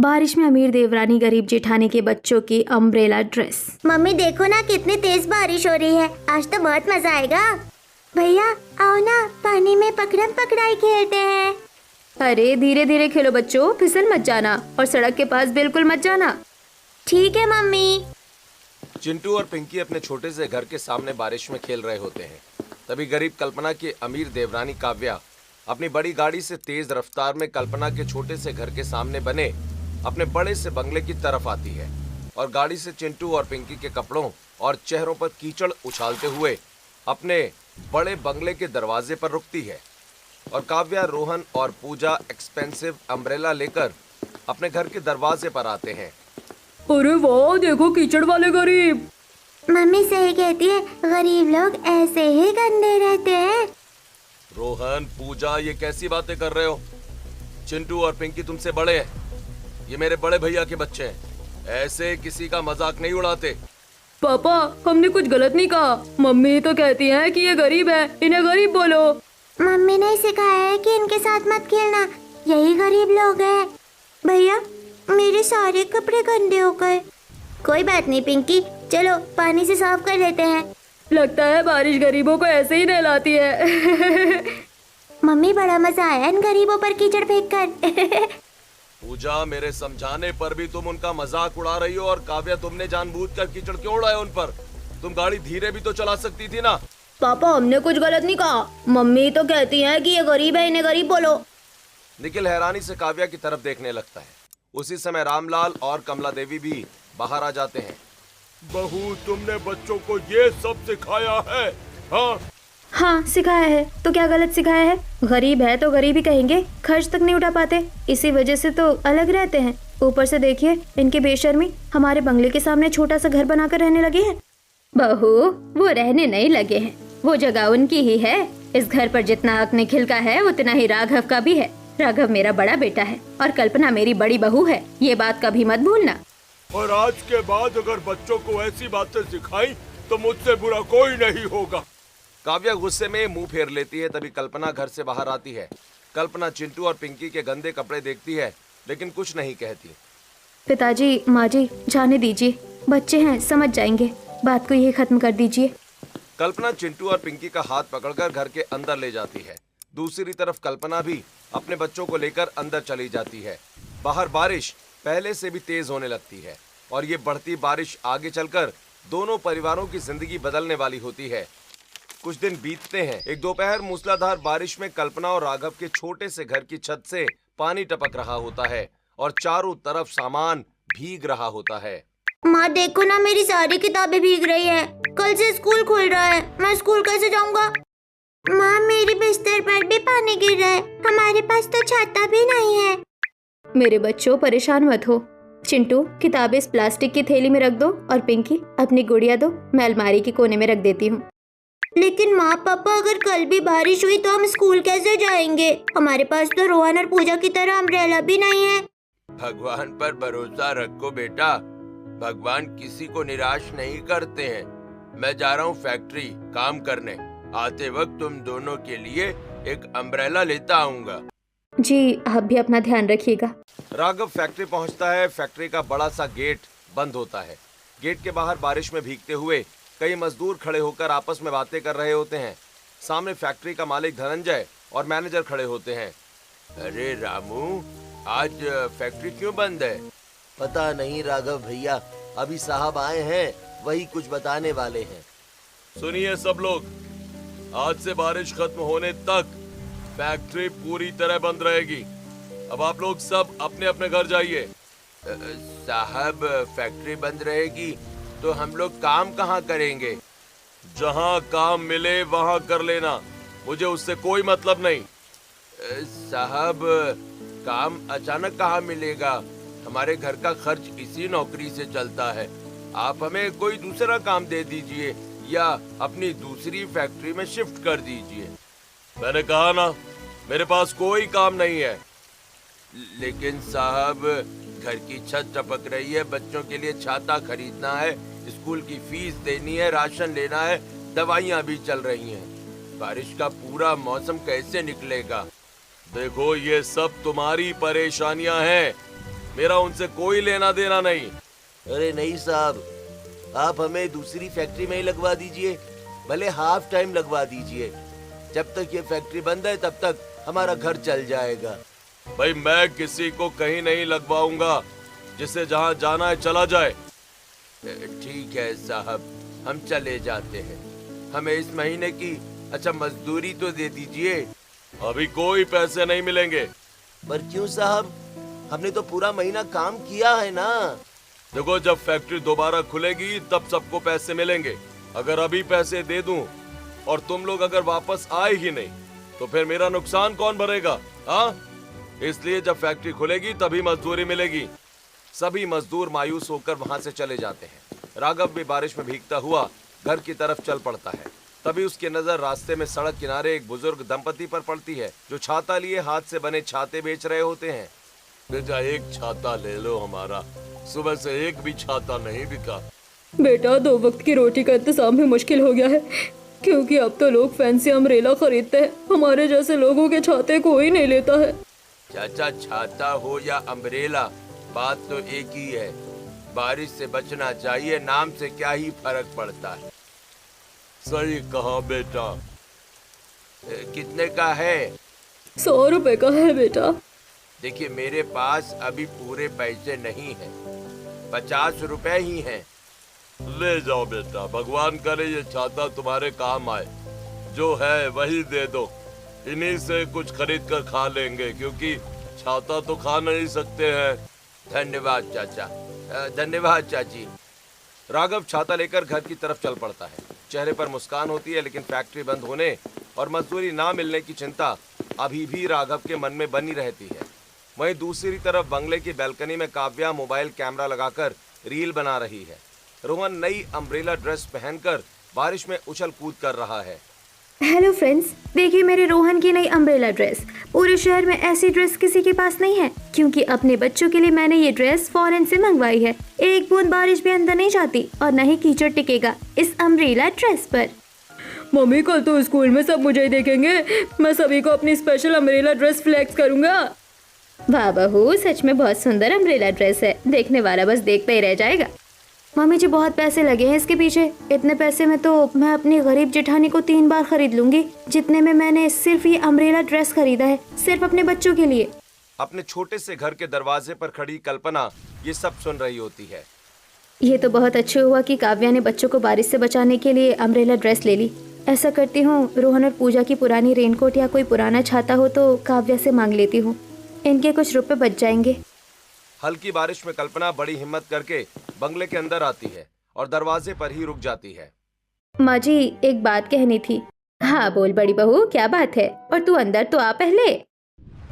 बारिश में अमीर देवरानी गरीब जेठानी के बच्चों की अम्ब्रेला ड्रेस। मम्मी देखो ना कितनी तेज बारिश हो रही है, आज तो बहुत मजा आएगा। भैया आओ ना, पानी में पकड़म पकड़ाई खेलते हैं। अरे धीरे धीरे खेलो बच्चों, फिसल मत जाना और सड़क के पास बिल्कुल मत जाना। ठीक है मम्मी। चिंटू और पिंकी अपने छोटे से घर के सामने बारिश में खेल रहे होते हैं। तभी गरीब कल्पना की अमीर देवरानी काव्या अपनी बड़ी गाड़ी से तेज रफ्तार में कल्पना के छोटे से घर के सामने बने अपने बड़े से बंगले की तरफ आती है और गाड़ी से चिंटू और पिंकी के कपड़ों और चेहरों पर कीचड़ उछालते हुए अपने बड़े बंगले के दरवाजे पर रुकती है। और काव्या, रोहन और पूजा एक्सपेंसिव अम्ब्रेला लेकर अपने घर के दरवाजे पर आते हैं। अरे वाह, देखो कीचड़ वाले गरीब। मम्मी सही कहती है, गरीब लोग ऐसे ही गंदे रहते हैं। रोहन, पूजा, ये कैसी बातें कर रहे हो? चिंटू और पिंकी तुमसे बड़े हैं, ये मेरे बड़े भैया के बच्चे हैं, ऐसे किसी का मजाक नहीं उड़ाते। पापा, हमने कुछ गलत नहीं कहा। मम्मी तो कहती है कि ये गरीब है, इन्हें गरीब बोलो। मम्मी ने सिखाया है कि इनके साथ मत खेलना, यही गरीब लोग हैं। भैया मेरे सारे कपड़े गंदे हो गए। कोई बात नहीं पिंकी, चलो पानी से साफ कर लेते हैं। लगता है बारिश गरीबों को ऐसे ही नहलाती है। मम्मी बड़ा मजा आया इन गरीबों पर कीचड़ फेंक कर। पूजा, मेरे समझाने पर भी तुम उनका मजाक उड़ा रही हो। और काव्या, तुमने जानबूझकर कीचड़ क्यों उड़ाया उन पर? तुम गाड़ी धीरे भी तो चला सकती थी ना। पापा, हमने कुछ गलत नहीं कहा। मम्मी तो कहती है कि ये गरीब है, इन्हें गरीब बोलो। निखिल हैरानी से काव्या की तरफ देखने लगता है। उसी समय रामलाल और कमला देवी भी बाहर आ जाते हैं। बहू, तुमने बच्चों को ये सब सिखाया है? हाँ सिखाया है, तो क्या गलत सिखाया है? गरीब है तो गरीब ही कहेंगे, खर्च तक नहीं उठा पाते, इसी वजह से तो अलग रहते हैं। ऊपर से देखिए इनके बेशर्मी, हमारे बंगले के सामने छोटा सा घर बनाकर रहने लगे हैं। बहू, वो रहने नहीं लगे हैं, वो जगह उनकी ही है। इस घर पर जितना हक निखिल का है उतना ही राघव का भी है। राघव मेरा बड़ा बेटा है और कल्पना मेरी बड़ी बहू है, ये बात कभी मत भूलना। और आज के बाद अगर बच्चों को ऐसी बातें सिखाई तो मुझसे बुरा कोई नहीं होगा। काव्या गुस्से में मुंह फेर लेती है। तभी कल्पना घर से बाहर आती है। कल्पना चिंटू और पिंकी के गंदे कपड़े देखती है लेकिन कुछ नहीं कहती। पिताजी, माँ जी, जाने दीजिए, बच्चे हैं, समझ जाएंगे, बात को यही खत्म कर दीजिए। कल्पना चिंटू और पिंकी का हाथ पकड़कर घर के अंदर ले जाती है। दूसरी तरफ कल्पना भी अपने बच्चों को लेकर अंदर चली जाती है। बाहर बारिश पहले से भी तेज होने लगती है और ये बढ़ती बारिश आगे चलकर दोनों परिवारों की जिंदगी बदलने वाली होती है। कुछ दिन बीतते हैं। एक दोपहर मूसलाधार बारिश में कल्पना और राघव के छोटे से घर की छत से पानी टपक रहा होता है और चारों तरफ सामान भीग रहा होता है। माँ देखो ना, मेरी सारी किताबें भीग रही है। कल से स्कूल खुल रहा है, मैं स्कूल कैसे जाऊँगा? माँ मेरे बिस्तर पर भी पानी गिर रहा है, हमारे पास तो छाता भी नहीं है। मेरे बच्चों, परेशान मत हो। चिंटू, किताबें इस प्लास्टिक की थैली में रख दो और पिंकी अपनी गुड़िया दो, मैं अलमारी के कोने में रख देती हूँ। लेकिन माँ पापा, अगर कल भी बारिश हुई तो हम स्कूल कैसे जाएंगे? हमारे पास तो रोहन और पूजा की तरह अम्ब्रेला भी नहीं है। भगवान पर भरोसा रखो बेटा, भगवान किसी को निराश नहीं करते हैं। मैं जा रहा हूँ फैक्ट्री काम करने, आते वक्त तुम दोनों के लिए एक अम्ब्रेला लेता आऊंगा। जी, आप भी अपना ध्यान रखिएगा। राघव फैक्ट्री पहुंचता है। फैक्ट्री का बड़ा सा गेट बंद होता है। गेट के बाहर बारिश में भीगते हुए कई मजदूर खड़े होकर आपस में बातें कर रहे होते हैं। सामने फैक्ट्री का मालिक धनंजय और मैनेजर खड़े होते हैं। अरे रामू, आज फैक्ट्री क्यों बंद है? पता नहीं राघव भैया, अभी साहब आए हैं, वही कुछ बताने वाले हैं। सुनिए सब लोग, आज से बारिश खत्म होने तक फैक्ट्री पूरी तरह बंद रहेगी। अब आप लोग सब अपने अपने घर जाइए। साहब, फैक्ट्री बंद रहेगी तो हम लोग काम कहाँ करेंगे? जहाँ काम मिले वहाँ कर लेना, मुझे उससे कोई मतलब नहीं। साहब, काम अचानक कहाँ मिलेगा? हमारे घर का खर्च इसी नौकरी से चलता है। आप हमें कोई दूसरा काम दे दीजिए या अपनी दूसरी फैक्ट्री में शिफ्ट कर दीजिए। मैंने कहा ना, मेरे पास कोई काम नहीं है। लेकिन साहब, घर की छत टपक रही है, बच्चों के लिए छाता खरीदना है, स्कूल की फीस देनी है, राशन लेना है, दवाइयाँ भी चल रही हैं। बारिश का पूरा मौसम कैसे निकलेगा? देखो, ये सब तुम्हारी परेशानियां हैं। मेरा उनसे कोई लेना देना नहीं। अरे नहीं साहब, आप हमें दूसरी फैक्ट्री में ही लगवा दीजिए, भले हाफ टाइम लगवा दीजिए। जब तक ये फैक्ट्री बंद है तब तक हमारा घर चल जाएगा। भाई मैं किसी को कहीं नहीं लगवाऊंगा, जिसे जहाँ जाना है चला जाए। ठीक है साहब, हम चले जाते हैं। हमें इस महीने की मजदूरी तो दे दीजिए। अभी कोई पैसे नहीं मिलेंगे। पर क्यों साहब, हमने तो पूरा महीना काम किया है ना। देखो, जब फैक्ट्री दोबारा खुलेगी तब सबको पैसे मिलेंगे। अगर अभी पैसे दे दूं और तुम लोग अगर वापस आए ही नहीं तो फिर मेरा नुकसान कौन भरेगा? हाँ, इसलिए जब फैक्ट्री खुलेगी तभी मजदूरी मिलेगी। सभी मजदूर मायूस होकर वहां से चले जाते हैं। राघव भी बारिश में भीगता हुआ घर की तरफ चल पड़ता है। तभी उसकी नजर रास्ते में सड़क किनारे एक बुजुर्ग दंपति पर पड़ती है, जो छाता लिए हाथ से बने छाते बेच रहे होते हैं। बेटा, एक छाता ले लो हमारा, सुबह से एक भी छाता नहीं बिका। बेटा, 2 वक्त की रोटी का इंतजाम भी मुश्किल हो गया है, क्योंकि अब तो लोग फैंसी अम्ब्रेला खरीदते हैं। हमारे जैसे लोगों के छाते कोई नहीं लेता है। चाचा, छाता हो या अम्ब्रेला, बात तो एक ही है। बारिश से बचना चाहिए, नाम से क्या ही फर्क पड़ता है। सही कहा बेटा। कितने का है? 100 रुपए का है बेटा। देखिए, मेरे पास अभी पूरे पैसे नहीं हैं, 50 रुपए ही हैं। ले जाओ बेटा, भगवान करे ये छाता तुम्हारे काम आए। जो है वही दे दो, इन्हीं से कुछ खरीद कर खा लेंगे, क्योंकि छाता तो खा नहीं सकते हैं। धन्यवाद चाचा। धन्यवाद चाची। राघव छाता लेकर घर की तरफ चल पड़ता है। चेहरे पर मुस्कान होती है, लेकिन फैक्ट्री बंद होने और मजदूरी ना मिलने की चिंता अभी भी राघव के मन में बनी रहती है। वहीं दूसरी तरफ बंगले की बैल्कनी में काव्या मोबाइल कैमरा लगाकर रील बना रही है। रोहन नई अम्ब्रेला ड्रेस पहनकर बारिश में उछल कूद कर रहा है। हेलो फ्रेंड्स, देखिए मेरे रोहन की नई अम्ब्रेला ड्रेस। पूरे शहर में ऐसी ड्रेस किसी के पास नहीं है, क्योंकि अपने बच्चों के लिए मैंने ये ड्रेस फॉरेन से मंगवाई है। एक बूंद बारिश भी अंदर नहीं जाती और न ही कीचड़ टिकेगा इस अम्ब्रेला ड्रेस पर। मम्मी, कल तो स्कूल में सब मुझे ही देखेंगे। मैं सभी को अपनी स्पेशल अम्ब्रेला ड्रेस फ्लेक्स करूंगा। वाह बहू, सच में बहुत सुंदर अम्ब्रेला ड्रेस है, देखने वाला बस देखता ही रह जाएगा। मम्मी जी, बहुत पैसे लगे हैं इसके पीछे। इतने पैसे में तो मैं अपनी गरीब जेठानी को 3 बार खरीद लूंगी, जितने में मैंने सिर्फ ये अम्ब्रेला ड्रेस खरीदा है, सिर्फ अपने बच्चों के लिए। अपने छोटे से घर के दरवाजे पर खड़ी कल्पना ये सब सुन रही होती है। ये तो बहुत अच्छा हुआ कि काव्या ने बच्चों को बारिश से बचाने के लिए अम्ब्रेला ड्रेस ले ली। ऐसा करती हूँ, रोहन और पूजा की पुरानी रेनकोट या कोई पुराना छाता हो तो काव्या से मांग लेती हूँ, इनके कुछ रुपए बच जाएंगे। हल्की बारिश में कल्पना बड़ी हिम्मत करके बंगले के अंदर आती है और दरवाजे पर ही रुक जाती है। माँ जी, एक बात कहनी थी। हाँ बोल बड़ी बहू, क्या बात है? और तू अंदर तो आ पहले।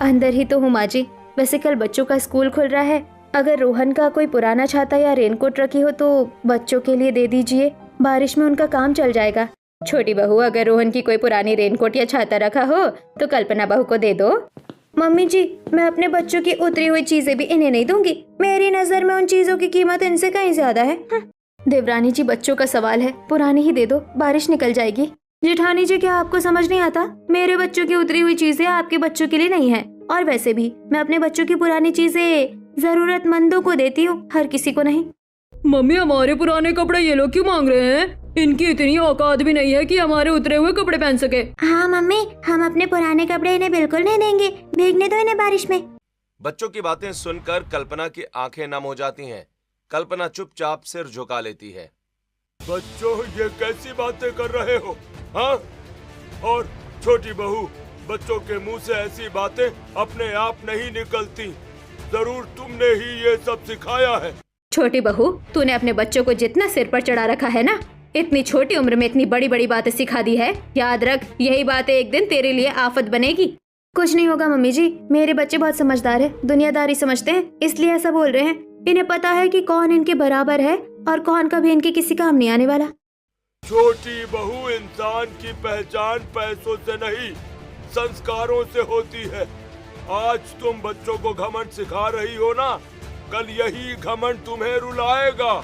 अंदर ही तो हूँ माँ जी। वैसे कल बच्चों का स्कूल खुल रहा है, अगर रोहन का कोई पुराना छाता या रेनकोट रखी हो तो बच्चों के लिए दे दीजिए, बारिश में उनका काम चल जाएगा। छोटी बहू, अगर रोहन की कोई पुरानी रेनकोट या छाता रखा हो तो कल्पना बहू को दे दो। मम्मी जी, मैं अपने बच्चों की उतरी हुई चीजें भी इन्हें नहीं दूंगी। मेरी नजर में उन चीजों की कीमत इनसे कहीं ज्यादा है। देवरानी जी, बच्चों का सवाल है, पुरानी ही दे दो, बारिश निकल जाएगी। जेठानी जी, क्या आपको समझ नहीं आता? मेरे बच्चों की उतरी हुई चीजें आपके बच्चों के लिए नहीं है, और वैसे भी मैं अपने बच्चों की पुरानी चीजें जरूरतमंदों को देती हूँ, हर किसी को नहीं। मम्मी, हमारे पुराने कपड़े ये लोग क्यों मांग रहे हैं? इनकी इतनी औकात भी नहीं है कि हमारे उतरे हुए कपड़े पहन सके। हाँ मम्मी, हम अपने पुराने कपड़े इन्हें बिल्कुल नहीं देंगे, भीगने दो इन्हें बारिश में। बच्चों की बातें सुनकर कल्पना की आंखें नम हो जाती हैं। कल्पना चुपचाप सिर झुका लेती है। बच्चों, ये कैसी बातें कर रहे हो? हाँ? और छोटी बहू, बच्चों के मुंह से ऐसी बातें अपने आप नहीं निकलती, जरूर तुमने ही ये सब सिखाया है। छोटी बहू, तूने अपने बच्चों को जितना सिर पर चढ़ा रखा है ना, इतनी छोटी उम्र में इतनी बड़ी बड़ी बातें सिखा दी है। याद रख, यही बातें एक दिन तेरे लिए आफत बनेगी। कुछ नहीं होगा मम्मी जी, मेरे बच्चे बहुत समझदार है, दुनियादारी समझते हैं, इसलिए ऐसा बोल रहे हैं। इन्हें पता है कि कौन इनके बराबर है और कौन कभी इनके किसी काम नहीं आने वाला। छोटी बहू, इंसान की पहचान पैसों से नहीं, संस्कारों से होती है। आज तुम बच्चों को घमंड सिखा रही हो ना, कल यही घमंड तुम्हें रुलाएगा।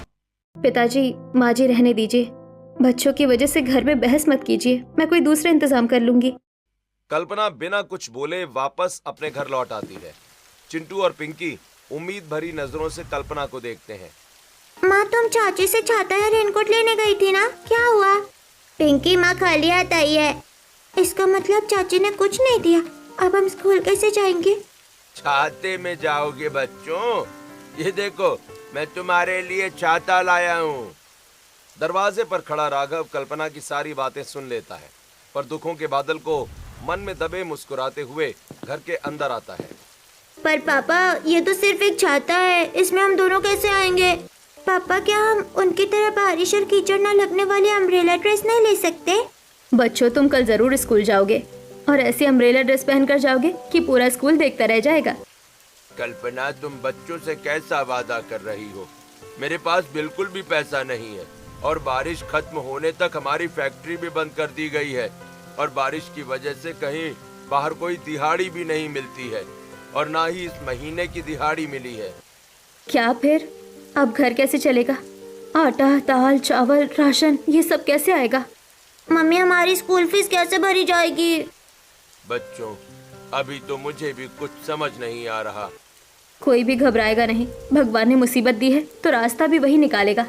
पिताजी, माँ जी रहने दीजिए, बच्चों की वजह से घर में बहस मत कीजिए, मैं कोई दूसरा इंतजाम कर लूंगी। कल्पना बिना कुछ बोले वापस अपने घर लौट आती है। चिंटू और पिंकी उम्मीद भरी नजरों से कल्पना को देखते हैं। माँ तुम चाची से छाता या रेनकोट लेने गई थी ना, क्या हुआ? पिंकी माँ खाली हाथ आई है। इसका मतलब चाची ने कुछ नहीं दिया। अब हम स्कूल कैसे जाएंगे? छाते में जाओगे बच्चों? ये देखो, मैं तुम्हारे लिए छाता लाया हूँ। दरवाजे पर खड़ा राघव कल्पना की सारी बातें सुन लेता है, पर दुखों के बादल को मन में दबे मुस्कुराते हुए घर के अंदर आता है। पर पापा, ये तो सिर्फ एक छाता है, इसमें हम दोनों कैसे आएंगे? पापा, क्या हम उनकी तरह बारिश और कीचड़ न लगने वाली अम्ब्रेला ड्रेस नहीं ले सकते? बच्चों, तुम कल जरूर स्कूल जाओगे और ऐसी अम्ब्रेला ड्रेस पहनकर जाओगे कि पूरा स्कूल देखता रह जाएगा। कल्पना, तुम बच्चों से कैसा वादा कर रही हो? मेरे पास बिल्कुल भी पैसा नहीं है और बारिश खत्म होने तक हमारी फैक्ट्री भी बंद कर दी गई है और बारिश की वजह से कहीं बाहर कोई दिहाड़ी भी नहीं मिलती है और ना ही इस महीने की दिहाड़ी मिली है। क्या फिर? अब घर कैसे चलेगा? आटा, दाल, चावल, राशन, ये सब कैसे आएगा? मम्मी, हमारी स्कूल फीस कैसे भरी जाएगी? बच्चों, अभी तो मुझे भी कुछ समझ नहीं आ रहा। कोई भी घबराएगा नहीं। भगवान ने मुसीबत दी है तो रास्ता भी वही निकालेगा।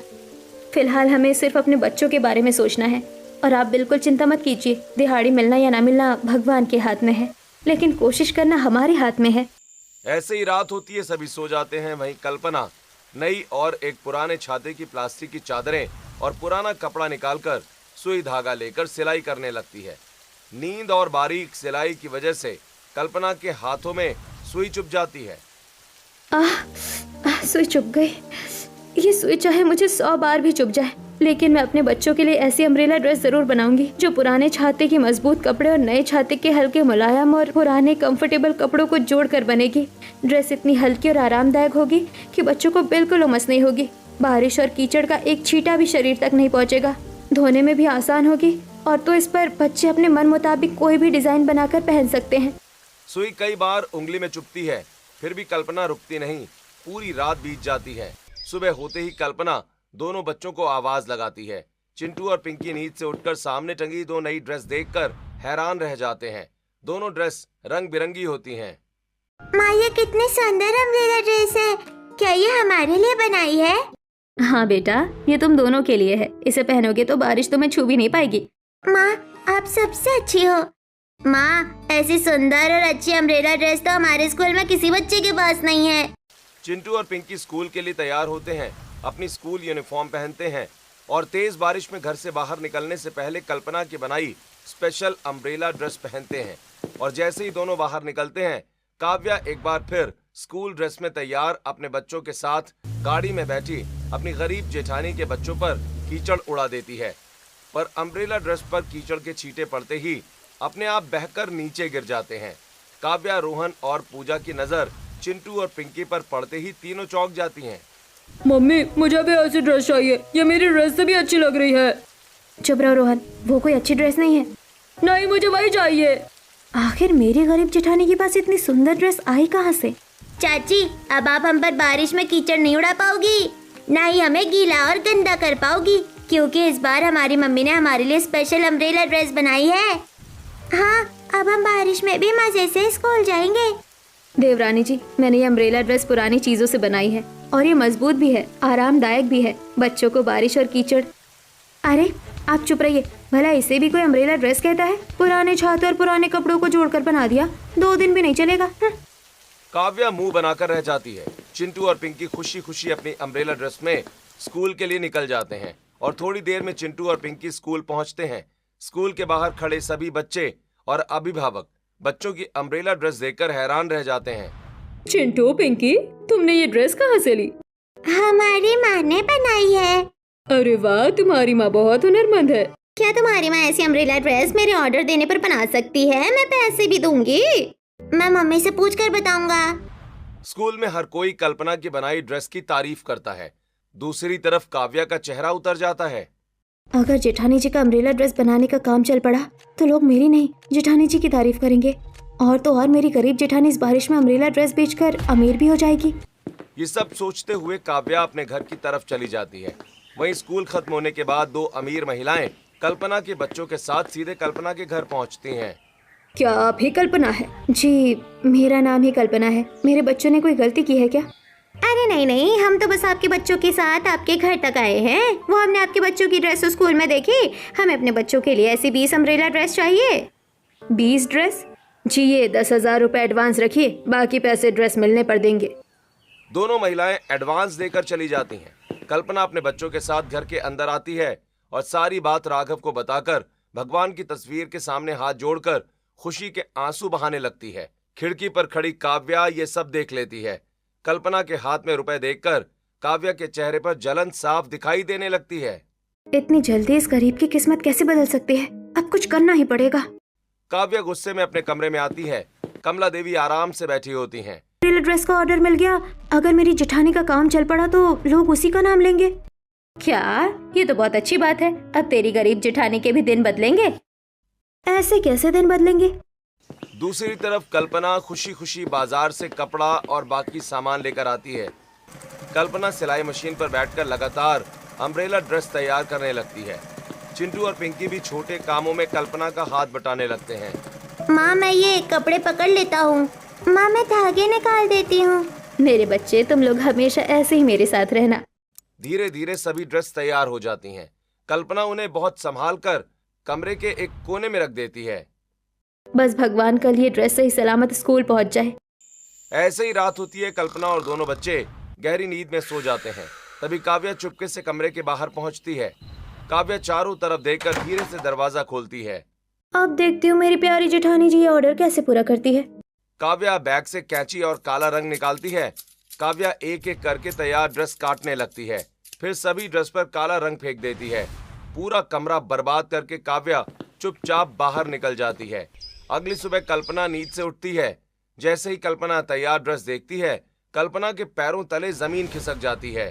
फिलहाल हमें सिर्फ अपने बच्चों के बारे में सोचना है और आप बिल्कुल चिंता मत कीजिए। दिहाड़ी मिलना या ना मिलना भगवान के हाथ में है, लेकिन कोशिश करना हमारे हाथ में है। ऐसे ही रात होती है, सभी सो जाते हैं। वहीं कल्पना नई और एक पुराने छाते की प्लास्टिक की चादरें और पुराना कपड़ा निकालकर सुई धागा लेकर सिलाई करने लगती है। नींद और बारीक सिलाई की वजह से कल्पना के हाथों में सुई चुभ जाती है। सुई चुभ गई। ये सुई चाहे मुझे 100 बार भी चुभ जाए, लेकिन मैं अपने बच्चों के लिए ऐसी अम्ब्रेला ड्रेस जरूर बनाऊंगी जो पुराने छाते की मजबूत कपड़े और नए छाते के हल्के मुलायम और पुराने कंफर्टेबल कपड़ों को जोड़कर बनेगी। ड्रेस इतनी हल्की और आरामदायक होगी कि बच्चों को बिल्कुल उमस नहीं होगी। बारिश और कीचड़ का एक छींटा भी शरीर तक नहीं पहुंचेगा। धोने में भी आसान होगी और तो इस पर बच्चे अपने मन मुताबिक कोई भी डिजाइन बनाकर पहन सकते हैं। सुई कई बार उंगली में चुभती है, फिर भी कल्पना रुकती नहीं। पूरी रात बीत जाती है। सुबह होते ही कल्पना दोनों बच्चों को आवाज लगाती है। चिंटू और पिंकी नींद से उठकर सामने टंगी 2 नई ड्रेस देखकर हैरान रह जाते हैं। दोनों ड्रेस रंग बिरंगी होती हैं। माँ, ये कितनी सुंदर अम्ब्रेला ड्रेस है। क्या ये हमारे लिए बनाई है? हाँ बेटा, ये तुम दोनों के लिए है। इसे पहनोगे तो बारिश तुम्हें छू भी नहीं पाएगी। माँ, आप सबसे अच्छी हो। माँ, ऐसी सुंदर और अच्छी अम्ब्रेला ड्रेस तो हमारे स्कूल में किसी बच्चे के पास नहीं है। चिंटू और पिंकी स्कूल के लिए तैयार होते हैं, अपनी स्कूल यूनिफॉर्म पहनते हैं और तेज बारिश में घर से बाहर निकलने से पहले कल्पना की बनाई स्पेशल अम्ब्रेला ड्रेस पहनते हैं। और जैसे ही दोनों बाहर निकलते हैं, काव्या एक बार फिर स्कूल ड्रेस में तैयार अपने बच्चों के साथ गाड़ी में बैठी अपनी गरीब जेठानी के बच्चों पर कीचड़ उड़ा देती है। पर अम्ब्रेला ड्रेस पर कीचड़ के छींटे पड़ते ही अपने आप बहकर नीचे गिर जाते हैं। काव्या, रोहन और पूजा की नजर चिंटू और पिंकी पर पड़ते ही तीनों चौंक जाती हैं। मम्मी, मुझे भी ऐसी ड्रेस चाहिए। ये मेरी ड्रेस से भी अच्छी लग रही है। चुप रहो रोहन, वो कोई अच्छी ड्रेस नहीं है। नहीं, मुझे वही चाहिए। आखिर मेरी गरीब जेठानी के पास इतनी सुंदर ड्रेस आई कहाँ से? चाची, अब आप हम पर बारिश में कीचड़ नहीं उड़ा पाओगी, ना ही हमें गीला और गंदा कर पाओगी, क्योंकि इस बार हमारी मम्मी ने हमारे लिए स्पेशल अम्ब्रेला ड्रेस बनाई है। हाँ, अब हम बारिश में भी मजे से स्कूल जाएंगे। देवरानी जी, मैंने ये अम्ब्रेला ड्रेस पुरानी चीजों से बनाई है और ये मजबूत भी है, आरामदायक भी है। बच्चों को बारिश और कीचड़। अरे आप चुप रहिए, भला इसे भी कोई अम्ब्रेला ड्रेस कहता है? पुराने छाते और पुराने कपड़ों को जोड़कर बना दिया, 2 दिन भी नहीं चलेगा। काव्या मुंह बनाकर रह जाती है। चिंटू और पिंकी खुशी खुशी अपनी अम्ब्रेला ड्रेस में स्कूल के लिए निकल जाते हैं और थोड़ी देर में चिंटू और पिंकी स्कूल पहुंचते हैं। स्कूल के बाहर खड़े सभी बच्चे और अभिभावक बच्चों की अम्ब्रेला ड्रेस देखकर हैरान रह जाते हैं। चिंटू, पिंकी, तुमने ये ड्रेस कहाँ से ली? हमारी माँ ने बनाई है। अरे वाह, तुम्हारी माँ बहुत हुनरमंद है। क्या तुम्हारी माँ ऐसी अम्ब्रेला ड्रेस मेरे ऑर्डर देने पर बना सकती है? मैं पैसे भी दूंगी। मैं मम्मी से पूछ कर बताऊंगा। स्कूल में हर कोई कल्पना की बनाई ड्रेस की तारीफ करता है। दूसरी तरफ काव्या का चेहरा उतर जाता है। अगर जेठानी जी का अम्ब्रेला ड्रेस बनाने का काम चल पड़ा तो लोग मेरी नहीं जेठानी जी की तारीफ करेंगे, और तो और मेरी गरीब जेठानी इस बारिश में अम्ब्रेला ड्रेस बेचकर अमीर भी हो जाएगी। ये सब सोचते हुए काव्या अपने घर की तरफ चली जाती है। वहीं स्कूल खत्म होने के बाद 2 अमीर महिलाएं कल्पना के बच्चों के साथ सीधे कल्पना के घर पहुंचती हैं। क्या आप ही कल्पना है? जी, मेरा नाम ही कल्पना है। मेरे बच्चों ने कोई गलती की है क्या? अरे नहीं नहीं, हम तो बस आपके बच्चों के साथ आपके घर तक आए हैं। वो हमने आपके बच्चों की ड्रेस स्कूल में देखी। हमें अपने बच्चों के लिए ऐसी 20 अम्ब्रेला ड्रेस चाहिए। 20 ड्रेस? जी ये 10,000 रुपए एडवांस रखिए, बाकी पैसे ड्रेस मिलने पर देंगे। दोनों महिलाएं एडवांस देकर चली जाती हैं। कल्पना अपने बच्चों के साथ घर के अंदर आती है और सारी बात राघव को बताकर भगवान की तस्वीर के सामने हाथ जोड़कर खुशी के आंसू बहाने लगती है। खिड़की पर खड़ी काव्या ये सब देख लेती है। कल्पना के हाथ में रुपए देखकर काव्या के चेहरे पर जलन साफ दिखाई देने लगती है। इतनी जल्दी इस गरीब की किस्मत कैसे बदल सकती है? अब कुछ करना ही पड़ेगा। काव्या गुस्से में अपने कमरे में आती है। कमला देवी आराम से बैठी होती हैं। अम्ब्रेला ड्रेस का ऑर्डर मिल गया। अगर मेरी जेठानी का काम चल पड़ा तो लोग उसी का नाम लेंगे। क्या? ये तो बहुत अच्छी बात है। अब तेरी गरीब जेठानी के भी दिन बदलेंगे। ऐसे कैसे दिन बदलेंगे? दूसरी तरफ कल्पना खुशी खुशी बाजार से कपड़ा और बाकी सामान लेकर आती है। कल्पना सिलाई मशीन पर बैठकर लगातार अम्ब्रेला ड्रेस तैयार करने लगती है। चिंटू और पिंकी भी छोटे कामों में कल्पना का हाथ बटाने लगते हैं। माँ मैं ये कपड़े पकड़ लेता हूँ। माँ मैं धागे निकाल देती हूँ। मेरे बच्चे, तुम लोग हमेशा ऐसे ही मेरे साथ रहना। धीरे धीरे सभी ड्रेस तैयार हो जाती हैं। कल्पना उन्हें बहुत संभाल कर कमरे के एक कोने में रख देती है। बस भगवान कल ये ड्रेस सही सलामत स्कूल पहुंच जाए। ऐसे ही रात होती है। कल्पना और दोनों बच्चे गहरी नींद में सो जाते हैं। तभी काव्या चुपके से कमरे के बाहर पहुंचती है। काव्या चारों तरफ देखकर धीरे से दरवाजा खोलती है। अब देखती हूँ मेरी प्यारी जेठानी जी ये ऑर्डर कैसे पूरा करती है। काव्या बैग से कैंची और काला रंग निकालती है। काव्या एक एक करके तैयार ड्रेस काटने लगती है। फिर सभी ड्रेस पर काला रंग फेंक देती है। पूरा कमरा बर्बाद करके काव्या चुपचाप बाहर निकल जाती है। अगली सुबह कल्पना नींद से उठती है। जैसे ही कल्पना तैयार ड्रेस देखती है, कल्पना के पैरों तले जमीन खिसक जाती है।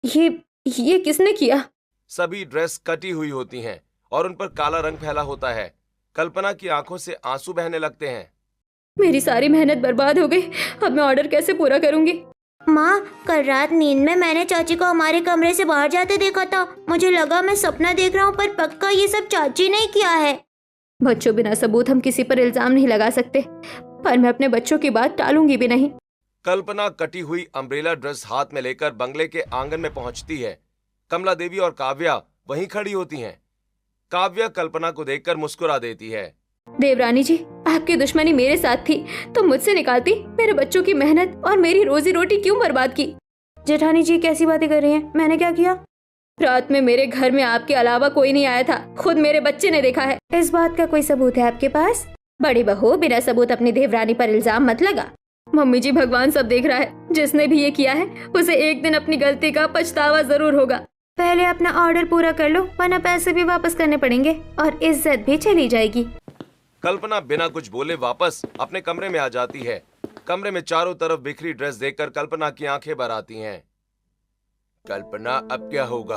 ये किसने किया? सभी ड्रेस कटी हुई होती हैं और उन पर काला रंग फैला होता है। कल्पना की आंखों से आंसू बहने लगते हैं। मेरी सारी मेहनत बर्बाद हो गई। अब मैं ऑर्डर कैसे पूरा करूंगी? माँ कल रात नींद में मैंने चाची को हमारे कमरे से बाहर जाते देखा था। मुझे लगा मैं सपना देख रहा हूँ, पर पक्का ये सब चाची ने किया है। बच्चों, बिना सबूत हम किसी पर इल्जाम नहीं लगा सकते, पर मैं अपने बच्चों की बात टालूंगी भी नहीं। कल्पना कटी हुई अम्ब्रेला ड्रेस हाथ में लेकर बंगले के आंगन में पहुंचती है। कमला देवी और काव्या वहीं खड़ी होती हैं। काव्या कल्पना को देखकर मुस्कुरा देती है। देवरानी जी, आपकी दुश्मनी मेरे साथ थी तो मुझसे निकालती मेरे बच्चों की मेहनत और मेरी रोजी रोटी क्यों बर्बाद की? जेठानी जी कैसी बातें कर रही हैं? मैंने क्या किया? रात में मेरे घर में आपके अलावा कोई नहीं आया था, खुद मेरे बच्चे ने देखा है। इस बात का कोई सबूत है आपके पास? बड़ी बहू, बिना सबूत अपनी देवरानी पर इल्जाम मत लगा। मम्मी जी, भगवान सब देख रहा है। जिसने भी ये किया है उसे एक दिन अपनी गलती का पछतावा जरूर होगा। पहले अपना ऑर्डर पूरा कर लो, वरना पैसे भी वापस करने पड़ेंगे और इज्जत भी चली जाएगी। कल्पना बिना कुछ बोले वापस अपने कमरे में आ जाती है। कमरे में चारों तरफ बिखरी ड्रेस देखकर कल्पना की आंखें भर आती हैं। कल्पना, अब क्या होगा?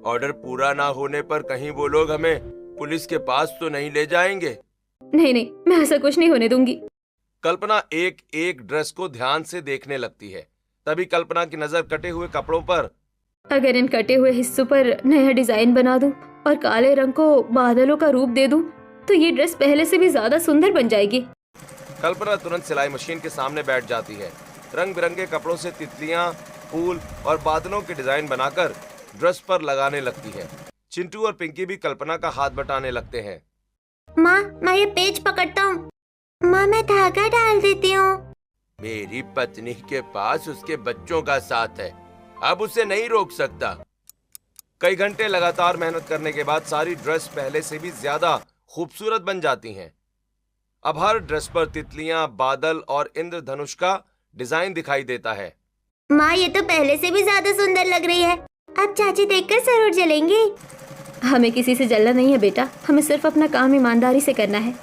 ऑर्डर पूरा ना होने पर कहीं वो लोग हमें पुलिस के पास तो नहीं ले जाएंगे? नहीं, मैं ऐसा कुछ नहीं होने दूंगी। कल्पना एक एक ड्रेस को ध्यान से देखने लगती है। तभी कल्पना की नजर कटे हुए कपड़ों पर। अगर इन कटे हुए हिस्सों पर नया डिजाइन बना दूं और काले रंग को बादलों का रूप दे दूं, तो ये ड्रेस पहले से भी ज्यादा सुंदर बन जाएगी। कल्पना तुरंत सिलाई मशीन के सामने बैठ जाती है। रंग बिरंगे कपड़ों से तितलियां, फूल और बादलों के डिजाइन बनाकर ड्रेस पर लगाने लगती है। चिंटू और पिंकी भी कल्पना का हाथ बटाने लगते हैं। माँ मैं ये पेज पकड़ता हूँ। माँ मैं धागा डाल देती हूँ। मेरी पत्नी के पास उसके बच्चों का साथ है, अब उसे नहीं रोक सकता। कई घंटे लगातार मेहनत करने के बाद सारी ड्रेस पहले से भी ज्यादा खूबसूरत बन जाती हैं। अब हर ड्रेस पर तितलियां, बादल और इंद्रधनुष का डिजाइन दिखाई देता है। माँ ये तो पहले से भी ज्यादा सुंदर लग रही है। अब चाची देखकर जरूर जलेंगी। हमें किसी से जलना नहीं है बेटा, हमें सिर्फ अपना काम ईमानदारी से करना है।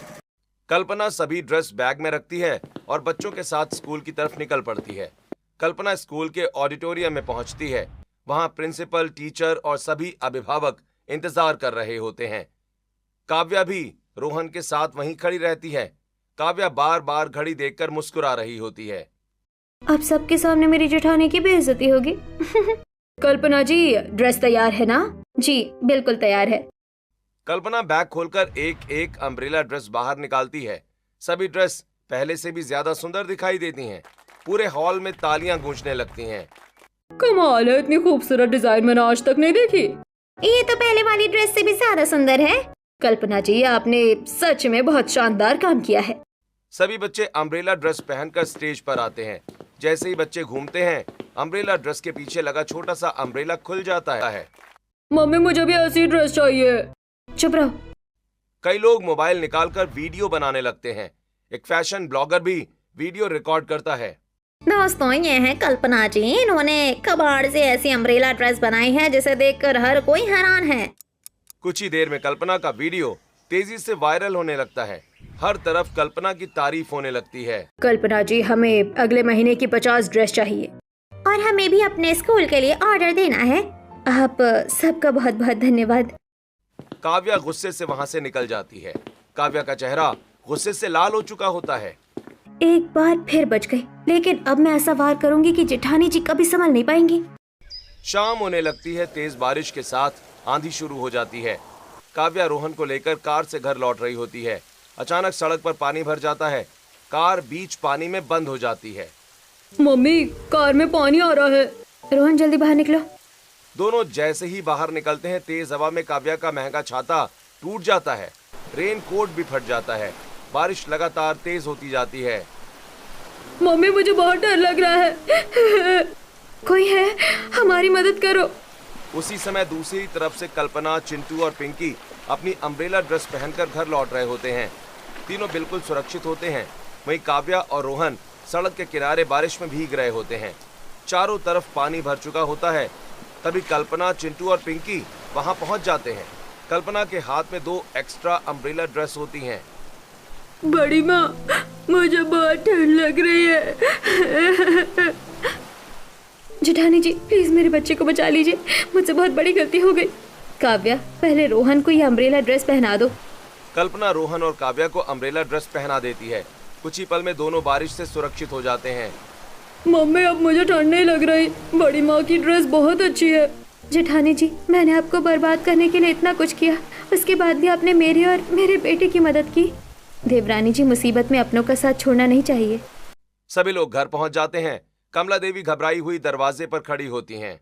कल्पना सभी ड्रेस बैग में रखती है और बच्चों के साथ स्कूल की तरफ निकल पड़ती है। कल्पना स्कूल के ऑडिटोरियम में पहुंचती है। वहां प्रिंसिपल, टीचर और सभी अभिभावक इंतजार कर रहे होते हैं। काव्या भी रोहन के साथ वहीं खड़ी रहती है। काव्या बार बार घड़ी देखकर मुस्कुरा रही होती है। अब सबके सामने मेरी जेठानी की बेइज्जती होगी। कल्पना जी, ड्रेस तैयार है ना? जी बिल्कुल तैयार है। कल्पना बैग खोलकर एक एक अम्ब्रेला ड्रेस बाहर निकालती है। सभी ड्रेस पहले से भी ज्यादा सुंदर दिखाई देती हैं। पूरे हॉल में तालियां गूंजने लगती हैं। कमाल है, इतनी खूबसूरत डिजाइन मैंने आज तक नहीं देखी। ये तो पहले वाली ड्रेस से भी ज्यादा सुंदर है। कल्पना जी, आपने सच में बहुत शानदार काम किया है। सभी बच्चे अम्ब्रेला ड्रेस पहनकर स्टेज पर आते हैं। जैसे ही बच्चे घूमते हैं, अम्ब्रेला ड्रेस के पीछे लगा छोटा सा अम्ब्रेला खुल जाता है। मम्मी मुझे भी ऐसी ड्रेस चाहिए। चुप रहो। कई लोग मोबाइल निकालकर वीडियो बनाने लगते हैं। एक फैशन ब्लॉगर भी वीडियो रिकॉर्ड करता है। दोस्तों, ये है कल्पना जी। इन्होंने कबाड़ से ऐसी अम्ब्रेला ड्रेस बनाई है जिसे देखकर हर कोई हैरान है। कुछ ही देर में कल्पना का वीडियो तेजी से वायरल होने लगता है। हर तरफ कल्पना की तारीफ होने लगती है। कल्पना जी, हमें अगले महीने की 50 ड्रेस चाहिए। और हमें भी अपने स्कूल के लिए ऑर्डर देना है। आप सबका बहुत बहुत धन्यवाद। काव्या गुस्से से वहां से निकल जाती है। काव्या का चेहरा गुस्से से लाल हो चुका होता है। एक बार फिर बच गई, लेकिन अब मैं ऐसा वार करूंगी कि जेठानी जी कभी संभल नहीं पाएंगी। शाम होने लगती है। तेज बारिश के साथ आंधी शुरू हो जाती है। काव्या रोहन को लेकर कार से घर लौट रही होती है। अचानक सड़क पर पानी भर जाता है। कार बीच पानी में बंद हो जाती है। मम्मी, कार में पानी आ रहा है। रोहन, जल्दी बाहर निकलो। दोनों जैसे ही बाहर निकलते हैं, तेज हवा में काव्या का महंगा छाता टूट जाता है। रेन कोट भी फट जाता है। बारिश लगातार तेज होती जाती है। मम्मी, मुझे बहुत डर लग रहा है। कोई है? हमारी मदद करो। उसी समय दूसरी तरफ से कल्पना, चिंटू और पिंकी अपनी अम्ब्रेला ड्रेस पहनकर घर लौट रहे होते हैं। तीनों बिल्कुल सुरक्षित होते हैं। वहीं काव्या और रोहन सड़क के किनारे बारिश में भीग रहे होते हैं। चारों तरफ पानी भर चुका होता है। तभी कल्पना, चिंटू और पिंकी वहां पहुंच जाते हैं। कल्पना के हाथ में 2 एक्स्ट्रा अम्ब्रेला ड्रेस होती हैं। बड़ी माँ, मुझे बहुत ठंड लग रही है। जेठानी जी, प्लीज मेरे बच्चे को बचा लीजिए। मुझसे बहुत बड़ी गलती हो गई। काव्या, पहले रोहन को ये अम्ब्रेला ड्रेस पहना दो। कल्पना रोहन और काव्या को अम्ब्रेला ड्रेस पहना देती है। कुछ ही पल में दोनों बारिश से सुरक्षित हो जाते हैं। मम्मी, अब मुझे ठंड नहीं लग रही। बड़ी माँ की ड्रेस बहुत अच्छी है। जेठानी जी, मैंने आपको बर्बाद करने के लिए इतना कुछ किया, उसके बाद भी आपने मेरी और मेरे बेटे की मदद की। देवरानी जी, मुसीबत में अपनों का साथ छोड़ना नहीं चाहिए। सभी लोग घर पहुंच जाते हैं। कमला देवी घबराई हुई दरवाजे पर खड़ी होती हैं।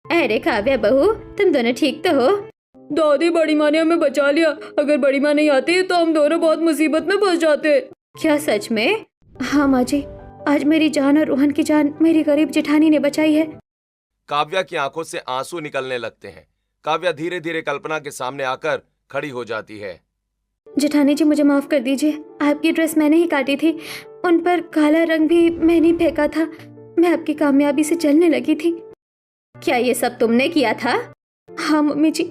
अरे काव्या बहू, तुम दोनों ठीक तो हो? दादी, बड़ी माँ ने हमें बचा लिया। अगर बड़ी माँ नहीं आती तो हम दोनों बहुत मुसीबत में फंस जाते। क्या सच में? हाँ माँ जी, आज मेरी जान और रोहन की जान मेरी गरीब जेठानी ने बचाई है। काव्या की आंखों से आंसू निकलने लगते हैं। काव्या धीरे धीरे कल्पना के सामने आकर खड़ी हो जाती है। जेठानी जी, मुझे माफ कर दीजिए। आपकी ड्रेस मैंने ही काटी थी, उन पर काला रंग भी मैंने ही फेंका था। मैं आपकी कामयाबी से चलने लगी थी। क्या ये सब तुमने किया था? हाँ मम्मी जी,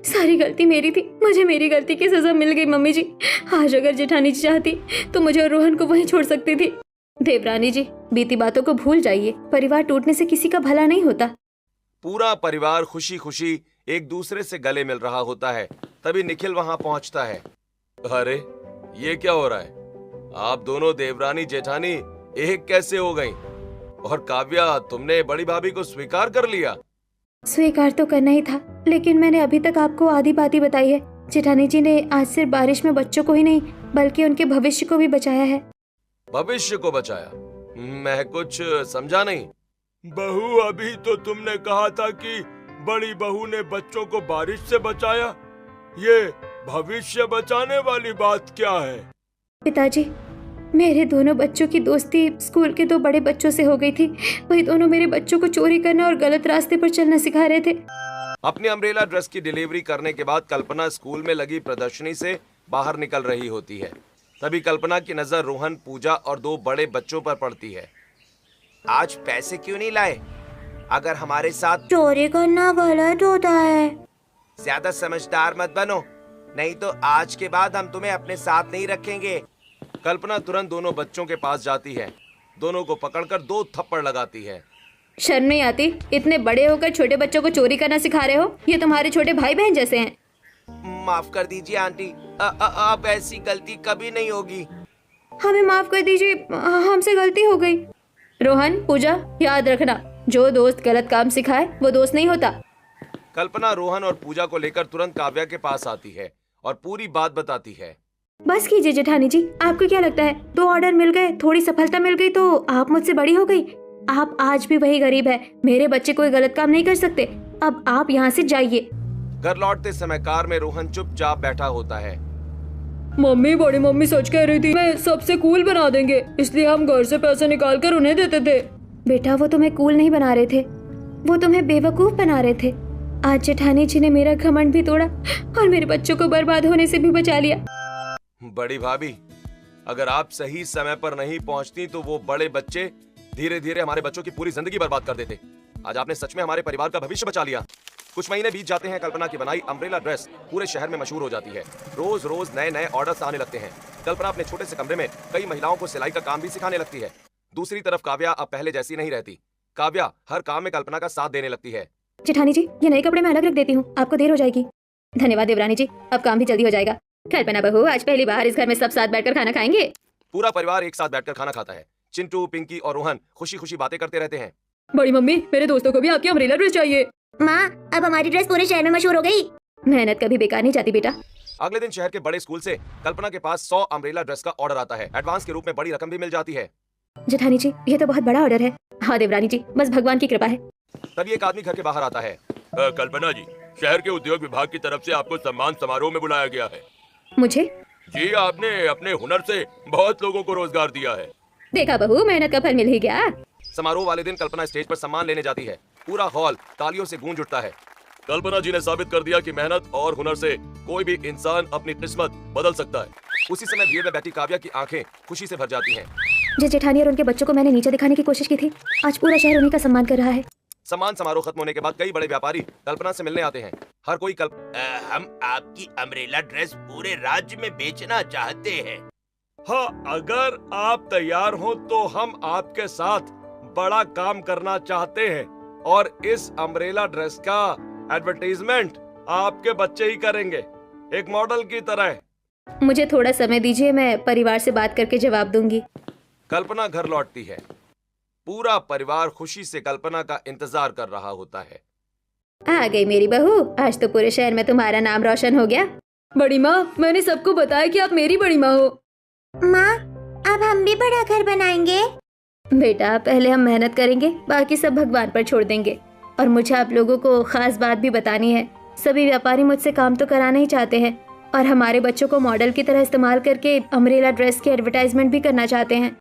सारी गलती मेरी थी। मुझे मेरी गलती की सजा मिल गई मम्मी जी। आज अगर जेठानी जी चाहती तो मुझे और रोहन को वहीं छोड़ सकती थी। देवरानी जी, बीती बातों को भूल जाइए। परिवार टूटने से किसी का भला नहीं होता। पूरा परिवार खुशी खुशी एक दूसरे से गले मिल रहा होता है। तभी निखिल वहां पहुंचता है। अरे, ये क्या हो रहा है? आप दोनों देवरानी जेठानी एक कैसे हो गई? और काव्या, तुमने बड़ी भाभी को स्वीकार कर लिया? स्वीकार तो करना ही था, लेकिन मैंने अभी तक आपको आधी बात ही बताई है। जेठानी जी ने आज सिर्फ बारिश में बच्चों को ही नहीं, बल्कि उनके भविष्य को भी बचाया है। भविष्य को बचाया? मैं कुछ समझा नहीं। बहू, अभी तो तुमने कहा था कि बड़ी बहू ने बच्चों को बारिश से बचाया। ये भविष्य बचाने वाली बात क्या है? पिताजी, मेरे दोनों बच्चों की दोस्ती स्कूल के 2 बड़े बच्चों से हो गई थी। वही दोनों मेरे बच्चों को चोरी करना और गलत रास्ते पर चलना सिखा रहे थे। अपनी अम्ब्रेला ड्रेस की डिलीवरी करने के बाद कल्पना स्कूल में लगी प्रदर्शनी से बाहर निकल रही होती है। तभी कल्पना की नजर रोहन, पूजा और 2 बड़े बच्चों पर पड़ती है। आज पैसे क्यों नहीं लाए? अगर हमारे साथ चोरी करना गलत होता है। ज्यादा समझदार मत बनो, नहीं तो आज के बाद हम तुम्हें अपने साथ नहीं रखेंगे। कल्पना तुरंत दोनों बच्चों के पास जाती है। दोनों को पकड़कर 2 थप्पड़ लगाती है। शर्म नहीं आती? इतने बड़े होकर छोटे बच्चों को चोरी करना सिखा रहे हो? ये तुम्हारे छोटे भाई बहन जैसे हैं। माफ कर दीजिए आंटी, अब ऐसी गलती कभी नहीं होगी। हमें माफ कर दीजिए, हमसे गलती हो गई। रोहन, पूजा, याद रखना, जो दोस्त गलत काम सिखाए वो दोस्त नहीं होता। कल्पना रोहन और पूजा को लेकर तुरंत काव्या के पास आती है और पूरी बात बताती है। बस कीजिए जेठानी जी, आपको क्या लगता है 2 ऑर्डर मिल गए, थोड़ी सफलता मिल गई तो आप मुझसे बड़ी हो गई? आप आज भी वही गरीब है, मेरे बच्चे कोई गलत काम नहीं कर सकते। अब आप यहाँ से जाइए। घर लौटते समय कार में रोहन चुपचाप बैठा होता है। मम्मी, बड़ी मम्मी सच कह रही थी, मैं सबसे कूल बना देंगे, इसलिए हम घर से पैसे निकाल कर उन्हें देते थे। बेटा वो तुम्हें कूल नहीं बना रहे थे, वो तुम्हें बेवकूफ बना रहे थे। आज जेठानी जी ने मेरा घमंड भी तोड़ा और मेरे बच्चों को बर्बाद होने से भी बचा लिया। बड़ी भाभी, अगर आप सही समय पर नहीं पहुंचती तो वो बड़े बच्चे धीरे धीरे हमारे बच्चों की पूरी जिंदगी बर्बाद कर देते। आज आपने सच में हमारे परिवार का भविष्य बचा लिया। कुछ महीने बीत जाते हैं, कल्पना की बनाई अम्ब्रेला ड्रेस पूरे शहर में मशहूर हो जाती है। रोज रोज नए नए ऑर्डर्स आने लगते हैं। कल्पना अपने छोटे से कमरे में कई महिलाओं को सिलाई का काम भी सिखाने लगती है। दूसरी तरफ काव्या अब पहले जैसी नहीं रहती। काव्या हर काम में कल्पना का साथ देने लगती है। जेठानी जी, ये नए कपड़े मैं अलग रख देती हूँ, आपको देर हो जाएगी। धन्यवाद देवरानी जी, अब काम भी जल्दी हो जाएगा। कल्पना बहू, आज पहली बार इस घर में सब साथ बैठकर खाना खाएंगे। पूरा परिवार एक साथ बैठकर खाना खाता है। चिंटू, पिंकी और रोहन खुशी खुशी बातें करते रहते हैं। बड़ी मम्मी, मेरे दोस्तों को भी आपकी अम्ब्रेला ड्रेस चाहिए। माँ, अब हमारी ड्रेस पूरे शहर में मशहूर हो गई। मेहनत कभी बेकार नहीं जाती बेटा। अगले दिन शहर के बड़े स्कूल से कल्पना के पास 100 अम्ब्रेला ड्रेस का ऑर्डर आता है। एडवांस के रूप में बड़ी रकम भी मिल जाती है। जेठानी जी, ये तो बहुत बड़ा ऑर्डर है। हाँ देवरानी जी, बस भगवान की कृपा है। तभी एक आदमी घर के बाहर आता है। कल्पना जी, शहर के उद्योग विभाग की तरफ से आपको सम्मान समारोह में बुलाया गया है। मुझे? जी, आपने अपने हुनर से बहुत लोगों को रोजगार दिया है। देखा बहू, मेहनत का फल मिल ही गया। समारोह वाले दिन कल्पना स्टेज पर सम्मान लेने जाती है। पूरा हॉल तालियों से गूंज उठता है। कल्पना जी ने साबित कर दिया कि मेहनत और हुनर से कोई भी इंसान अपनी किस्मत बदल सकता है। उसी समय भीड़ में बैठी काव्या की आंखें खुशी से भर जाती हैं। जिस जेठानी और उनके बच्चों को मैंने नीचे दिखाने की कोशिश की थी, आज पूरा शहर उन्हीं का सम्मान कर रहा है। सम्मान समारोह खत्म होने के बाद कई बड़े व्यापारी कल्पना से मिलने आते हैं। हर कोई हम आपकी अम्ब्रेला ड्रेस पूरे राज्य में बेचना चाहते हैं। हाँ, अगर आप तैयार हो तो हम आपके साथ बड़ा काम करना चाहते हैं और इस अम्ब्रेला ड्रेस का एडवर्टाइजमेंट आपके बच्चे ही करेंगे, एक मॉडल की तरह। मुझे थोड़ा समय दीजिए, मैं परिवार से बात करके जवाब दूंगी। कल्पना घर लौटती है। पूरा परिवार खुशी से कल्पना का इंतजार कर रहा होता है। आ गई मेरी बहू, आज तो पूरे शहर में तुम्हारा नाम रोशन हो गया। बड़ी माँ, मैंने सबको बताया कि आप मेरी बड़ी माँ हो। माँ, अब हम भी बड़ा घर बनाएंगे। बेटा, पहले हम मेहनत करेंगे, बाकी सब भगवान पर छोड़ देंगे। और मुझे आप लोगों को खास बात भी बतानी है। सभी व्यापारी मुझसे काम तो कराना ही चाहते हैं और हमारे बच्चों को मॉडल की तरह इस्तेमाल करके अम्ब्रेला ड्रेस की एडवर्टाइजमेंट भी करना चाहते हैं।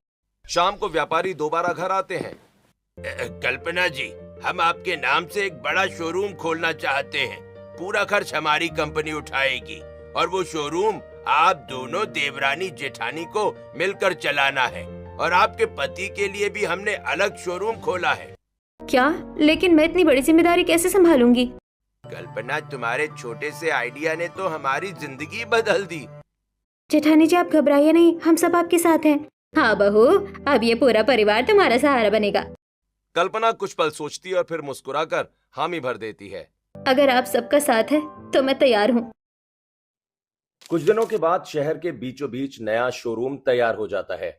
शाम को व्यापारी दोबारा घर आते हैं। कल्पना जी, हम आपके नाम से एक बड़ा शोरूम खोलना चाहते हैं। पूरा खर्च हमारी कंपनी उठाएगी और वो शोरूम आप दोनों देवरानी जेठानी को मिलकर चलाना है। और आपके पति के लिए भी हमने अलग शोरूम खोला है। क्या? लेकिन मैं इतनी बड़ी जिम्मेदारी कैसे संभालूंगी? कल्पना, तुम्हारे छोटे से आइडिया ने तो हमारी जिंदगी बदल दी। जेठानी जी, आप घबराइए नहीं, हम सब आपके साथ हैं। हाँ बहू, अब ये पूरा परिवार तुम्हारा सहारा बनेगा। कल्पना कुछ पल सोचती है और फिर मुस्कुराकर हामी भर देती है। अगर आप सबका साथ है तो मैं तैयार हूँ। कुछ दिनों के बाद शहर के बीचों बीच नया शोरूम तैयार हो जाता है।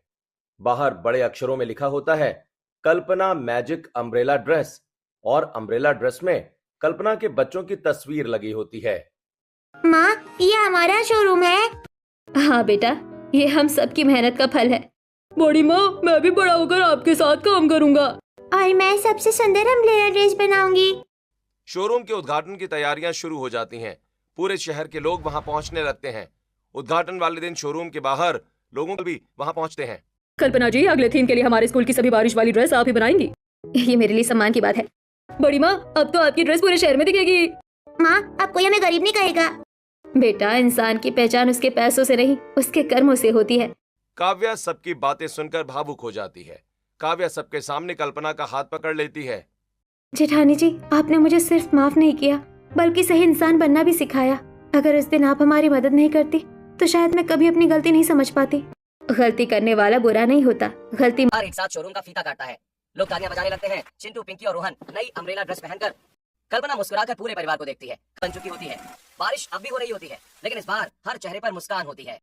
बाहर बड़े अक्षरों में लिखा होता है, कल्पना मैजिक अम्ब्रेला ड्रेस, और अम्ब्रेला ड्रेस में कल्पना के बच्चों की तस्वीर लगी होती है। माँ, ये हमारा शोरूम है। हाँ बेटा, ये हम सबकी मेहनत का फल है। बड़ी माँ, मैं भी बड़ा होकर आपके साथ काम करूँगा और मैं सबसे सुंदर अम्ब्रेला ड्रेस बनाऊंगी। शोरूम के उद्घाटन की तैयारियां शुरू हो जाती हैं। पूरे शहर के लोग वहां पहुंचने लगते हैं। उद्घाटन वाले दिन शोरूम के बाहर लोगों भी वहां पहुंचते हैं। कल्पना जी, अगले थीम के लिए हमारे स्कूल की सभी बारिश वाली ड्रेस आप ही बनाएंगी। ये मेरे लिए सम्मान की बात है। बड़ी माँ, अब तो आपकी ड्रेस पूरे शहर में दिखेगी। माँ, अब कोई हमें गरीब नहीं कहेगा। बेटा, इंसान की पहचान उसके पैसों से नहीं, उसके कर्मों से होती है। काव्या सबकी बातें सुनकर भावुक हो जाती है। काव्या सबके सामने कल्पना का हाथ पकड़ लेती है। जेठानी जी, आपने मुझे सिर्फ माफ नहीं किया, बल्कि सही इंसान बनना भी सिखाया। अगर उस दिन आप हमारी मदद नहीं करती तो शायद मैं कभी अपनी गलती नहीं समझ पाती। गलती करने वाला बुरा नहीं होता, गलती एक साथ शोरूम का फीता काटता है। लोग तालियां बजाने लगते हैं। चिंटू, पिंकी और रोहन नई अम्ब्रेला ड्रेस पहनकर कल्पना मुस्कुराकर पूरे परिवार को देखती है। बन चुकी होती है। बारिश अब भी हो रही होती है, लेकिन इस बार हर चेहरे पर मुस्कान होती है।